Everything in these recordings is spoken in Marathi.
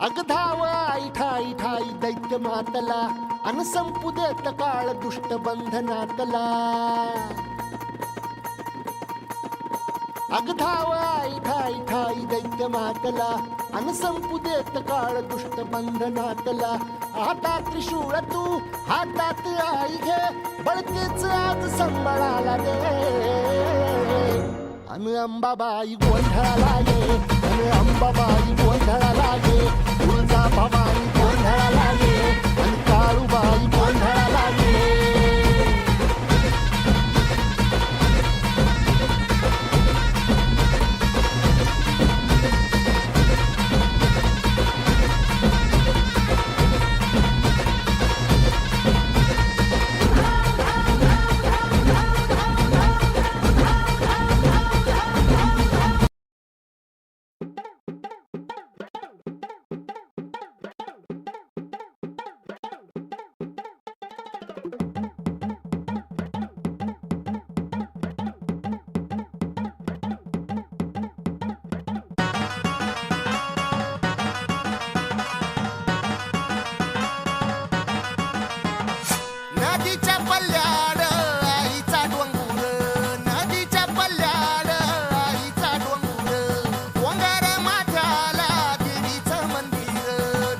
अग धाव आई ठाई ठाई दैत्य मातला अन संपू देत काळ दुष्ट बंधनातला. अग धाव आई ठाई ठाई दैत्य मातला अन संपू देत काळ दुष्ट बंधनातला. आता त्रिशूळ तू हातात आई घे बळकेच आज संबळाला दे. अन अंबाबाई गोंधळाला ये अन अंबाबाई गोंधळाला ये. तुळजा भवानी गोंधळाला ये अन काळूबाई गोंधळाला ये. नदीच्या पल्ल्याड आईचा डोंगर, नदीच्या पल्ल्याड आईचा डोंगर. डोंगर माथ्याला देवीचं मंदिर,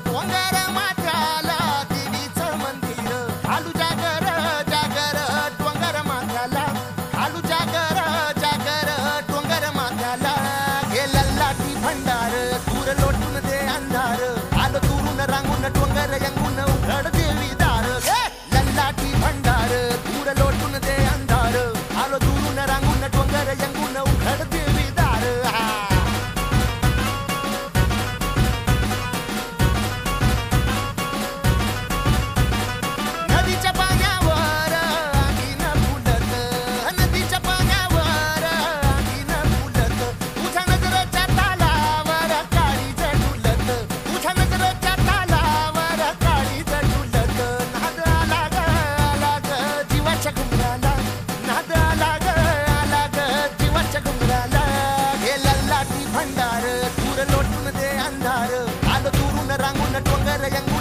डोंगर माथ्याला देवीचं मंदिर. खालू जागर जागर डोंगर माथ्याला, खालू जागर जागर डोंगर माथ्याला. हे लल्लाटी भंडार दूर लोटून दे अंधार. आलो दुरून रांगून डोंगर यंगून उघड देवी दार. लाठी भंडार दूर लोटून दे अंधार. आलो दुरून रांगून डोंगर यंगून उघड देवी दार. नदीच्या पाण्यावर आगीन फुलत, नदीच्या पाण्यावर आगीन फुलत. तुझ्या नजरेच्या तालावर काळी झुलत, तुझ्या नजरेच्या तालावर काळी झुलत. नाद आला ग आला ग जीवाच्या घुंगराला, नाद आला ग आला ग जीवाच्या घुंगराला. हे लल्लाटी भंडार दूर लोटून दे अंधार. आलो दुरून रांगून डोंगर यंग